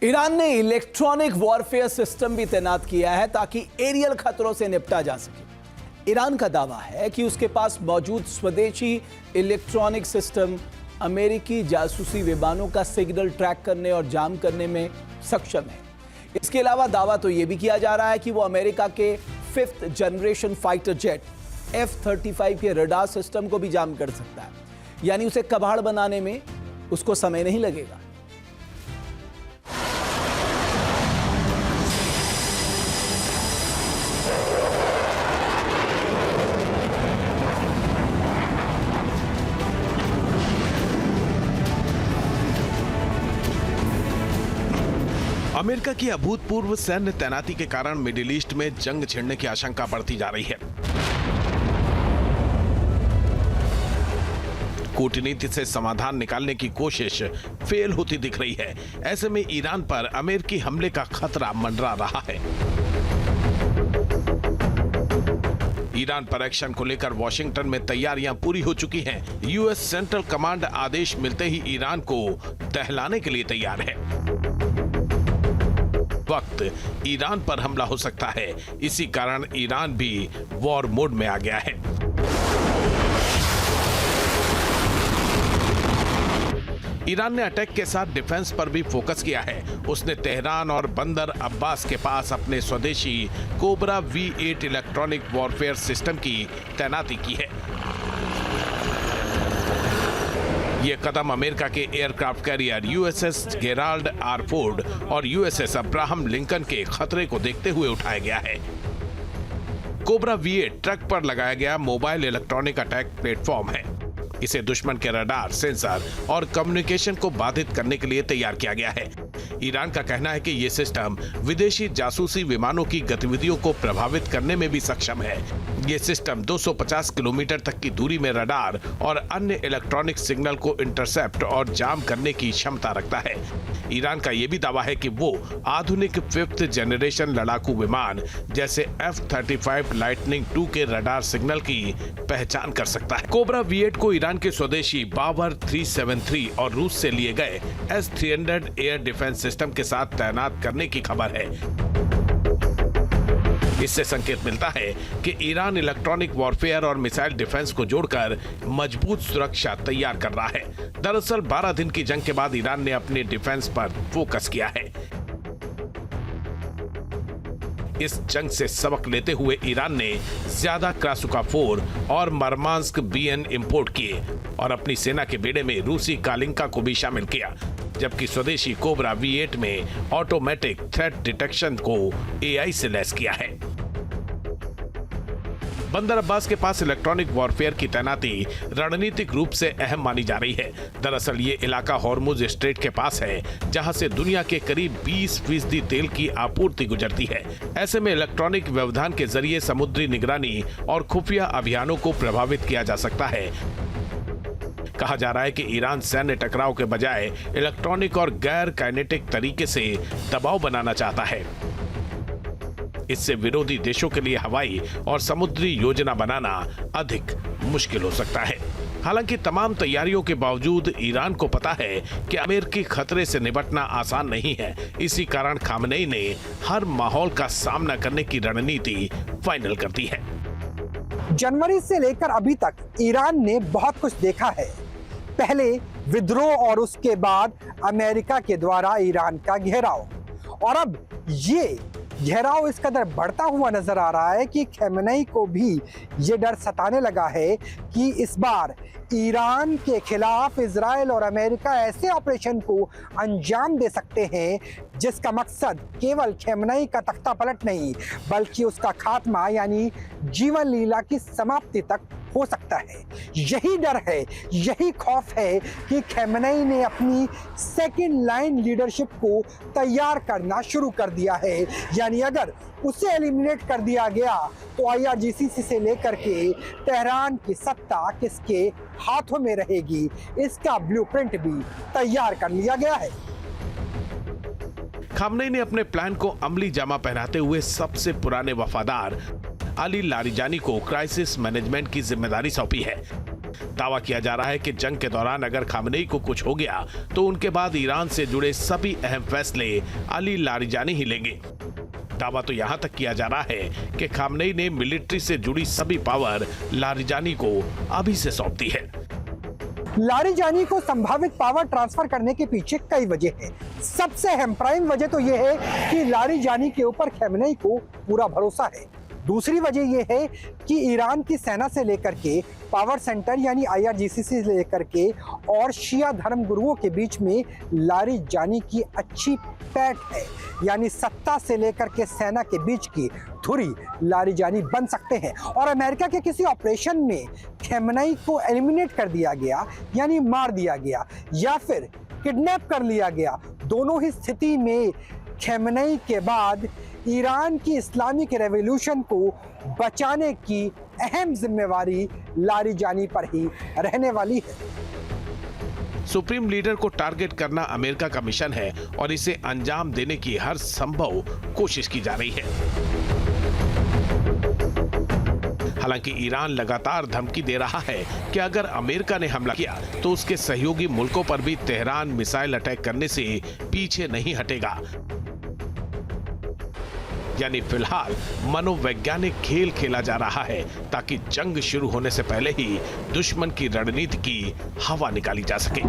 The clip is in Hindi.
ईरान ने इलेक्ट्रॉनिक वॉरफेयर सिस्टम भी तैनात किया है ताकि एरियल खतरों से निपटा जा सके। ईरान का दावा है कि उसके पास मौजूद स्वदेशी इलेक्ट्रॉनिक सिस्टम अमेरिकी जासूसी विमानों का सिग्नल ट्रैक करने और जाम करने में सक्षम है। इसके अलावा दावा तो यह भी किया जा रहा है कि वो अमेरिका के 5th generation fighter jet F-35 के रडार सिस्टम को भी जाम कर सकता है, यानी उसे कबाड़ बनाने में उसको समय नहीं लगेगा। अमेरिका की अभूतपूर्व सैन्य तैनाती के कारण मिडिल ईस्ट में जंग छिड़ने की आशंका बढ़ती जा रही है। कूटनीति से समाधान निकालने की कोशिश फेल होती दिख रही है। ऐसे में ईरान पर अमेरिकी हमले का खतरा मंडरा रहा है। ईरान पर एक्शन को लेकर वॉशिंगटन में तैयारियां पूरी हो चुकी हैं। यूएस सेंट्रल कमांड आदेश मिलते ही ईरान को दहलाने के लिए तैयार है। वक्त ईरान पर हमला हो सकता है, इसी कारण ईरान भी वॉर मोड में आ गया है। ईरान ने अटैक के साथ डिफेंस पर भी फोकस किया है। उसने तेहरान और बंदर अब्बास के पास अपने स्वदेशी cobra V8 electronic warfare system की तैनाती की है। यह कदम अमेरिका के aircraft carrier USS Gerald R Ford और USS अब्राहम लिंकन के खतरे को देखते हुए उठाया गया है। कोबरा V8 ट्रक पर लगाया गया मोबाइल इलेक्ट्रॉनिक अटैक प्लेटफॉर्म है। इसे दुश्मन के रडार, सेंसर और कम्युनिकेशन को बाधित करने के लिए तैयार किया गया है। ईरान का कहना है कि यह सिस्टम विदेशी जासूसी विमानों की गतिविधियों को प्रभावित करने में भी सक्षम है। यह सिस्टम 250 किलोमीटर तक की दूरी में रडार और अन्य इलेक्ट्रॉनिक सिग्नल को इंटरसेप्ट और जाम करने की क्षमता रखता है। ईरान का यह भी दावा है कि वो आधुनिक 5th जनरेशन लड़ाकू विमान जैसे F-35 लाइटनिंग 2 के रडार सिग्नल की पहचान कर सकता है। कोबरा V8 को ईरान के स्वदेशी बावर 373 और रूस से लिए गए S-300 एयर डिफेंस सिस्टम के साथ तैनात करने की खबर है। इससे संकेत मिलता है कि ईरान इलेक्ट्रॉनिक वॉरफेयर और मिसाइल डिफेंस को जोड़कर मजबूत सुरक्षा तैयार कर रहा है। दरअसल 12 दिन की जंग के बाद ईरान ने अपने डिफेंस पर फोकस किया है। इस जंग से सबक लेते हुए ईरान ने ज्यादा क्रासुका 4 और मरमांस्क BN इंपोर्ट किए और अपनी सेना के बेड़े में रूसी कालिंका को भी शामिल किया, जबकि स्वदेशी कोबरा V8 में ऑटोमेटिक थ्रेट डिटेक्शन को AI से लैस किया है। बंदर अब्बास के पास इलेक्ट्रॉनिक वॉरफेयर की तैनाती रणनीतिक रूप से अहम मानी जा रही है। दरअसल ये इलाका हॉर्मुज स्ट्रेट के पास है, जहां से दुनिया के करीब 20% तेल की आपूर्ति गुजरती है। ऐसे में इलेक्ट्रॉनिक व्यवधान के जरिए समुद्री निगरानी और खुफिया अभियानों को प्रभावित किया जा सकता है। कहा जा रहा है कि ईरान सैन्य टकराव के बजाय इलेक्ट्रॉनिक और गैर काइनेटिक तरीके से दबाव बनाना चाहता है। इससे विरोधी देशों के लिए हवाई और समुद्री योजना बनाना अधिक मुश्किल हो सकता है। हालांकि तमाम तैयारियों के बावजूद ईरान को पता है कि अमेरिकी खतरे से निपटना आसान नहीं है। इसी कारण खामनेई ने हर माहौल का सामना करने की रणनीति फाइनल कर दी है। जनवरी से लेकर अभी तक ईरान ने बहुत कुछ देखा है। पहले विद्रोह और उसके बाद अमेरिका के द्वारा ईरान का घेराव, और अब ये घेराव इस कदर बढ़ता हुआ नजर आ रहा है कि खamenei को भी ये डर सताने लगा है कि इस बार ईरान के खिलाफ इजराइल और अमेरिका ऐसे ऑपरेशन को अंजाम दे सकते हैं जिसका मकसद केवल खamenei का तख्ता पलट नहीं, बल्कि उसका खात्मा यानी जीवन लीला की समाप्ति तक हो सकता है। यही डर है, यही खौफ है कि खamenei ने अपनी सेकंड लाइन लीडरशिप को तैयार करना शुरू कर दिया है। यानी अगर उसे एलिमिनेट कर दिया गया तो IRGC से लेकर के तेहरान की सत्ता किसके हाथों में रहेगी, इसका ब्लूप्रिंट भी तैयार कर लिया गया है। खामनेई ने अपने प्लान को अमली जामा पहनाते हुए सबसे पुराने वफादार अली लारिजानी को क्राइसिस मैनेजमेंट की जिम्मेदारी सौंपी है। दावा किया जा रहा है कि जंग के दौरान अगर खामनेई को कुछ हो गया तो उनके बाद ईरान से जुड़े सभी अहम फैसले अली लारिजानी ही लेंगे। दावा तो यहां तक किया जा रहा है कि खामनेई ने मिलिट्री से जुड़ी सभी पावर लारिजानी को अभी से सौंप दी है। लारिजानी को संभावित पावर ट्रांसफर करने के पीछे कई वजह हैं। सबसे अहम प्राइम वजह तो यह है कि लारिजानी के ऊपर खामनेई को पूरा भरोसा है। दूसरी वजह यह है कि ईरान की सेना से लेकर के पावर सेंटर यानी IRGC से लेकर के और शिया धर्म गुरुओं के बीच में लारिजानी की अच्छी पैठ है, यानी सत्ता से लेकर के सेना के बीच की धुरी लारिजानी बन सकते हैं। और अमेरिका के किसी ऑपरेशन में खामनेई को एलिमिनेट कर दिया गया यानी मार दिया गया या फिर किडनैप कर लिया गया, दोनों ही स्थिति में खामनेई के बाद ईरान की इस्लामिक रेवोल्यूशन को बचाने की अहम जिम्मेवारी लारिजानी पर ही रहने वाली है। सुप्रीम लीडर को टारगेट करना अमेरिका का मिशन है और इसे अंजाम देने की हर संभव कोशिश की जा रही है। हालांकि ईरान लगातार धमकी दे रहा है कि अगर अमेरिका ने हमला किया तो उसके सहयोगी मुल्कों पर भी तेहरान मिसाइल अटैक करने से पीछे नहीं हटेगा। यानी फिलहाल मनोवैज्ञानिक खेल खेला जा रहा है ताकि जंग शुरू होने से पहले ही दुश्मन की रणनीति की हवा निकाली जा सके।